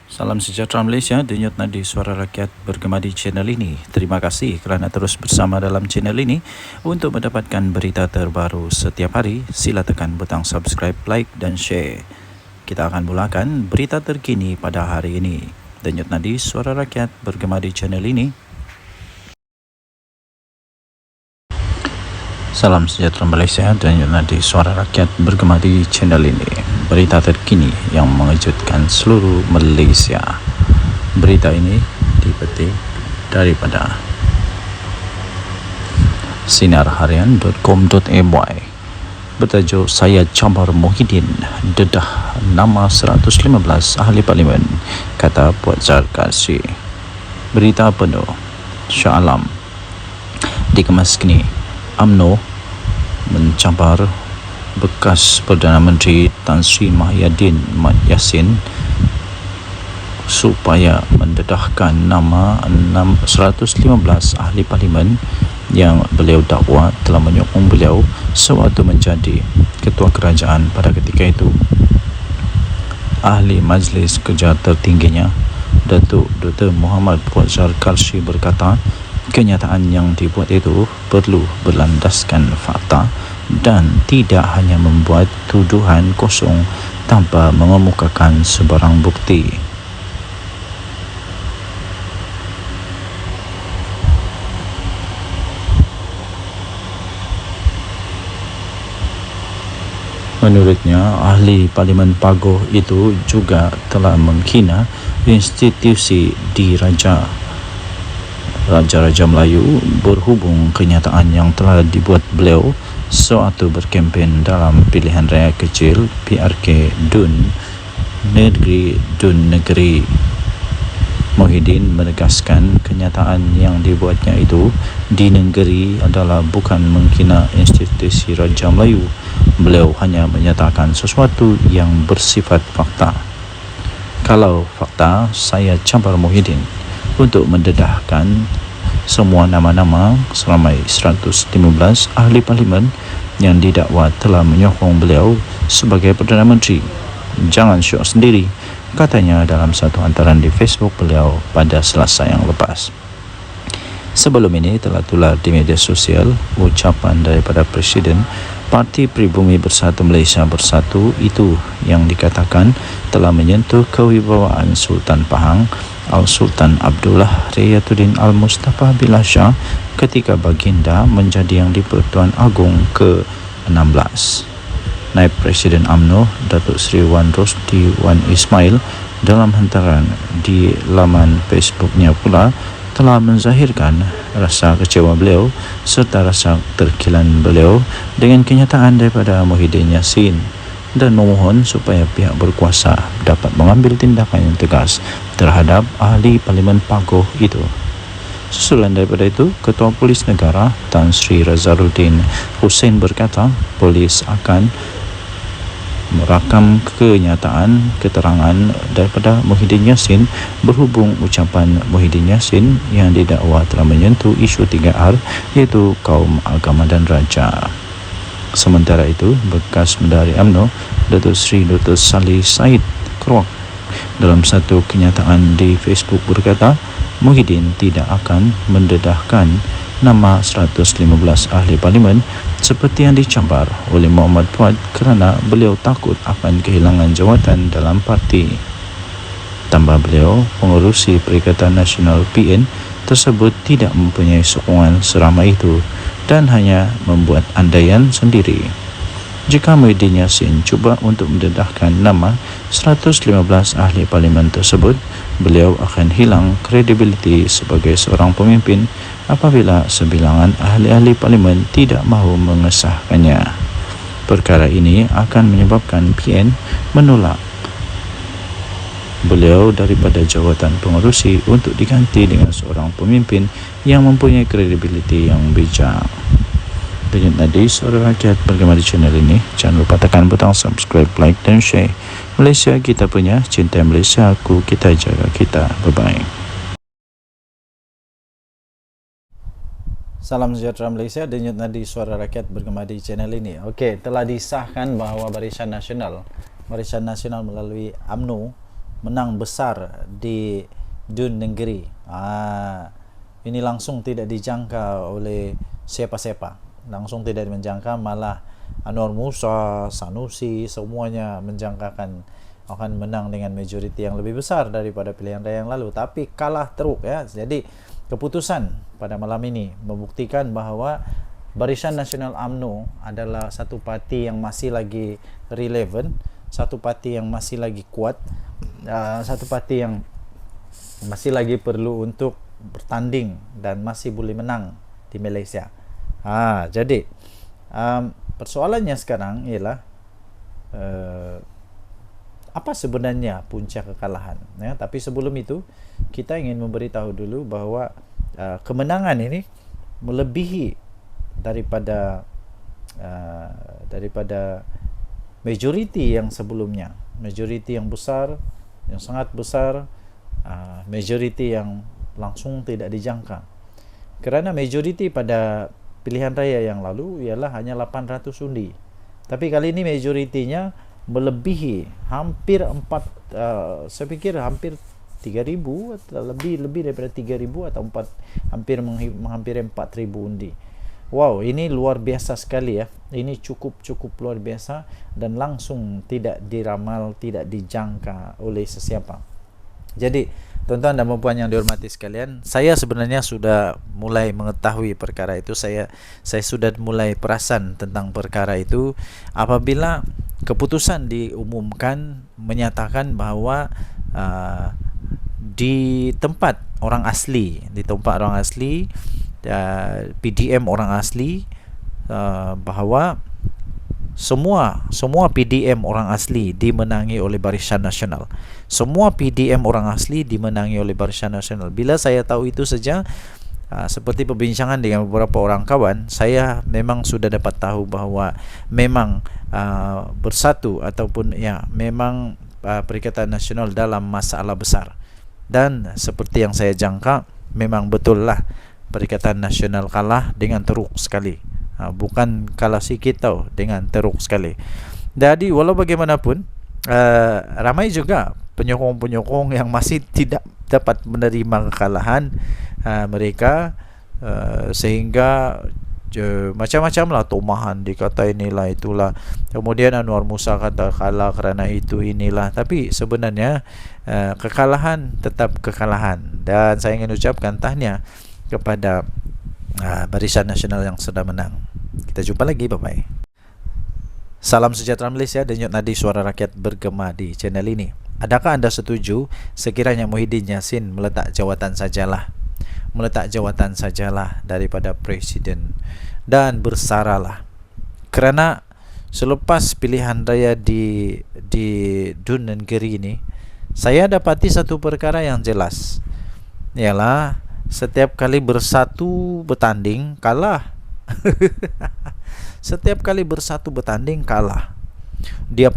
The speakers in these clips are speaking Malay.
Salam sejahtera Malaysia, denyut nadi suara rakyat bergema di channel ini. Terima kasih kerana terus bersama dalam channel ini. Untuk mendapatkan berita terbaru setiap hari, sila tekan butang subscribe, like dan share. Kita akan mulakan berita terkini pada hari ini. Denyut nadi suara rakyat bergema di channel ini. Salam sejahtera Malaysia, denyut nadi suara rakyat bergema di channel ini. Berita terkini yang mengejutkan seluruh Malaysia. Berita ini dipetik daripada sinarharian.com.my bertajuk Saya Cabar Muhyiddin dedah nama 115 ahli parlimen, kata Puan Zarkasi. Berita penuh Shah Alam dikemas kini. UMNO mencabar bekas Perdana Menteri Tan Sri Muhyiddin Mat Yassin supaya mendedahkan nama 115 ahli parlimen yang beliau dakwa telah menyokong beliau sewaktu menjadi ketua kerajaan pada ketika itu. Ahli Majlis Kerja tertingginya, Datuk Dr. Muhammad Puan Zarkasi berkata, kenyataan yang dibuat itu perlu berlandaskan fakta dan tidak hanya membuat tuduhan kosong tanpa mengemukakan sebarang bukti. Menurutnya, ahli Parlimen Pagoh itu juga telah menghina institusi diraja Raja-Raja Melayu berhubung kenyataan yang telah dibuat beliau sewaktu berkempen dalam pilihan raya kecil PRK Dun Negeri. Muhyiddin menegaskan kenyataan yang dibuatnya itu di negeri adalah bukan menghina institusi Raja Melayu. Beliau hanya menyatakan sesuatu yang bersifat fakta. Kalau fakta, saya cabar Muhyiddin untuk mendedahkan semua nama-nama seramai 115 ahli parlimen yang didakwa telah menyokong beliau sebagai Perdana Menteri. Jangan syok sendiri, katanya dalam satu hantaran di Facebook beliau pada Selasa yang lepas. Sebelum ini telah tular di media sosial ucapan daripada Presiden Parti Pribumi Bersatu Malaysia Bersatu itu yang dikatakan telah menyentuh kewibawaan Sultan Pahang Al-Sultan Abdullah Riyatuddin Al-Mustafa Billah Shah ketika baginda menjadi Yang di-Pertuan Agong ke-16. Naib Presiden UMNO Datuk Seri Wan Rosdi Wan Ismail dalam hantaran di laman Facebooknya pula telah menzahirkan rasa kecewa beliau serta rasa terkilan beliau dengan kenyataan daripada Muhyiddin Yassin dan memohon supaya pihak berkuasa dapat mengambil tindakan yang tegas terhadap ahli Parlimen Pagoh itu. Susulan daripada itu, Ketua Polis Negara Tan Sri Razaruddin Hussein berkata polis akan merakam kenyataan keterangan daripada Muhyiddin Yassin berhubung ucapan Muhyiddin Yassin yang didakwa telah menyentuh isu 3R iaitu kaum, agama dan raja. Sementara itu, bekas Menteri UMNO Datuk Seri Dr. Salih Said Kroak dalam satu kenyataan di Facebook berkata Muhyiddin tidak akan mendedahkan nama 115 ahli parlimen seperti yang dicabar oleh Muhammad Puan kerana beliau takut akan kehilangan jawatan dalam parti. Tambah beliau, pengerusi Perikatan Nasional PN tersebut tidak mempunyai sokongan seramai itu dan hanya membuat andaian sendiri. Jika Muhyiddin Yassin cuba untuk mendedahkan nama 115 ahli parlimen tersebut, beliau akan hilang kredibiliti sebagai seorang pemimpin apabila sebilangan ahli-ahli parlimen tidak mahu mengesahkannya. Perkara ini akan menyebabkan PN menolak beliau daripada jawatan pengerusi untuk diganti dengan seorang pemimpin yang mempunyai kredibiliti yang bijak. Denyut nadi suara rakyat bergema di channel ini. Jangan lupa tekan butang subscribe, like dan share. Malaysia kita punya, cinta Malaysia aku, kita jaga kita. Bye-bye. Salam sejahtera Malaysia, denyut nadi suara rakyat bergema di channel ini. Okey, telah disahkan bahawa Barisan Nasional melalui UMNO menang besar di Dun Negeri. Ini langsung tidak dijangka oleh siapa-siapa, langsung tidak menjangka, malah Anwar Musa, Sanusi, semuanya menjangkakan akan menang dengan majoriti yang lebih besar daripada pilihan raya yang lalu, tapi kalah teruk ya. Jadi keputusan pada malam ini membuktikan bahawa Barisan Nasional UMNO adalah satu parti yang masih lagi relevan, satu parti yang masih lagi kuat, satu parti yang masih lagi perlu untuk bertanding dan masih boleh menang di Malaysia. Jadi persoalannya sekarang ialah apa sebenarnya punca kekalahan ya? Tapi sebelum itu kita ingin memberitahu dulu bahawa kemenangan ini melebihi daripada majoriti yang sebelumnya, majoriti yang besar, yang sangat besar, majoriti yang langsung tidak dijangka. Kerana majoriti pada pilihan raya yang lalu ialah hanya 800 undi, tapi kali ini majoritinya melebihi hampir saya fikir hampir 3,000 atau lebih daripada 3,000 atau hampir 4,000 undi. Wow, ini luar biasa sekali ya. Ini cukup luar biasa dan langsung tidak diramal, tidak dijangka oleh sesiapa. Jadi tuan-tuan dan puan yang dihormati sekalian, saya sebenarnya sudah mulai mengetahui perkara itu. Saya sudah mulai perasan tentang perkara itu apabila keputusan diumumkan menyatakan bahawa di tempat orang asli, PDM orang asli, bahawa semua PDM orang asli dimenangi oleh Barisan Nasional. Semua PDM orang asli dimenangi oleh Barisan Nasional. Bila saya tahu itu saja, seperti perbincangan dengan beberapa orang kawan, saya memang sudah dapat tahu bahawa memang bersatu ataupun memang Perikatan Nasional dalam masalah besar. Dan seperti yang saya jangka, memang betul lah Perikatan Nasional kalah dengan teruk sekali. Bukan kalah sikit tau, dengan teruk sekali. Jadi walau bagaimanapun, ramai juga penyokong-penyokong yang masih tidak dapat menerima kekalahan mereka, sehingga macam-macam lah tomahan, dikata inilah itulah, kemudian Anwar Musa kata kalah kerana itu inilah. Tapi sebenarnya kekalahan tetap kekalahan, dan saya ingin ucapkan tahniah kepada Barisan Nasional yang sudah menang. Kita jumpa lagi, bye-bye. Salam sejahtera Malaysia, denyut nadi suara rakyat bergema di channel ini. Adakah anda setuju sekiranya Muhyiddin Yassin meletak jawatan sajalah daripada Presiden dan bersaralah? Kerana selepas pilihan raya di Dun Negeri ini, saya dapati satu perkara yang jelas, ialah setiap kali bersatu bertanding kalah. Setiap kali bersatu bertanding kalah. Dia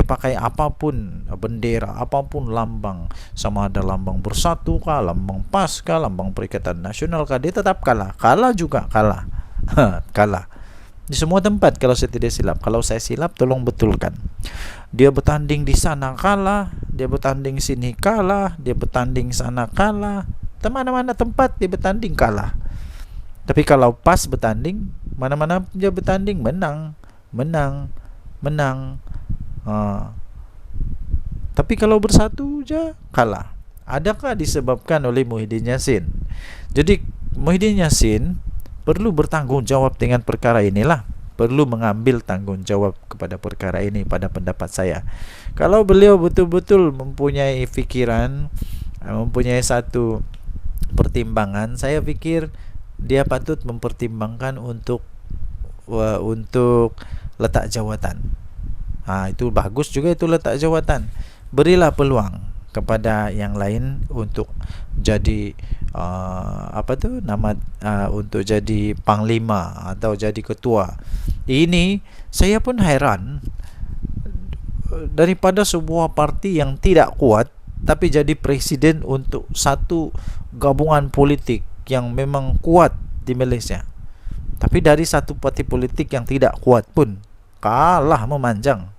pakai apapun bendera, apapun lambang, sama ada lambang Bersatu kah, lambang PAS kah, lambang Perikatan Nasional kah, dia tetap kalah. Kalah juga kalah. Kalah di semua tempat kalau saya tidak silap. Kalau saya silap tolong betulkan. Dia bertanding di sana kalah, dia bertanding sini kalah, dia bertanding sana kalah, mana-mana tempat dia bertanding kalah. Tapi kalau PAS bertanding, mana-mana dia bertanding menang. Tapi kalau Bersatu je kalah. Adakah disebabkan oleh Muhyiddin Yassin? Jadi Muhyiddin Yassin perlu bertanggungjawab dengan perkara inilah, perlu mengambil tanggungjawab kepada perkara ini pada pendapat saya. Kalau beliau betul-betul mempunyai fikiran, mempunyai satu pertimbangan, saya fikir dia patut mempertimbangkan untuk letak jawatan. Itu bagus juga, itu letak jawatan. Berilah peluang kepada yang lain untuk jadi untuk jadi panglima atau jadi ketua. Ini saya pun heran, daripada sebuah parti yang tidak kuat tapi jadi presiden untuk satu gabungan politik yang memang kuat di Malaysia. Tapi dari satu parti politik yang tidak kuat pun kalah memanjang.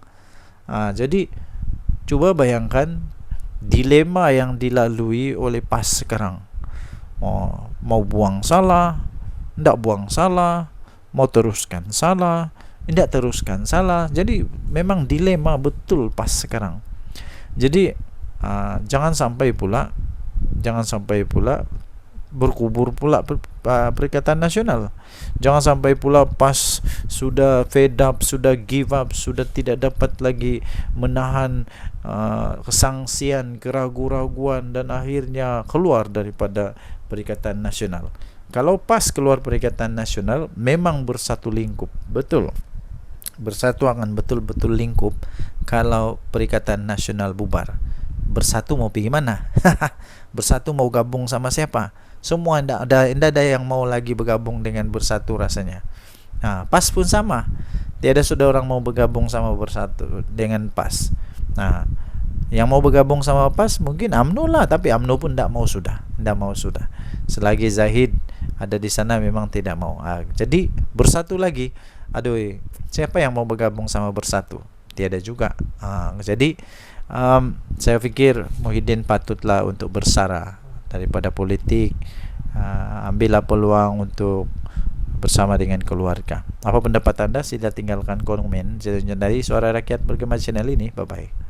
Jadi cuba bayangkan dilema yang dilalui oleh PAS sekarang. Mau buang salah, tidak buang salah, mau teruskan salah, tidak teruskan salah. Jadi memang dilema betul PAS sekarang. Jadi jangan sampai pula berkubur pula Perikatan Nasional. Jangan sampai pula PAS sudah fed up, sudah give up, sudah tidak dapat lagi menahan kesangsian, keraguan-raguan, dan akhirnya keluar daripada Perikatan Nasional. Kalau PAS keluar Perikatan Nasional, memang bersatu lingkup, betul. Bersatu akan betul-betul lingkup. Kalau Perikatan Nasional bubar, bersatu mau pergi mana? Bersatu mau gabung sama siapa? Semua tidak ada yang mau lagi bergabung dengan bersatu rasanya. PAS pun sama. Tiada sudah orang mau bergabung sama bersatu dengan PAS. Yang mau bergabung sama PAS mungkin UMNO lah, tapi UMNO pun tidak mau sudah. Selagi Zahid ada di sana memang tidak mau. Jadi bersatu lagi. Aduh, siapa yang mau bergabung sama bersatu? Tiada juga. Jadi saya pikir Muhyiddin patutlah untuk bersara daripada politik. Ambillah peluang untuk bersama dengan keluarga. Apa pendapat anda? Sila tinggalkan komen. Dari Suara Rakyat Bergema channel ini. Bye bye.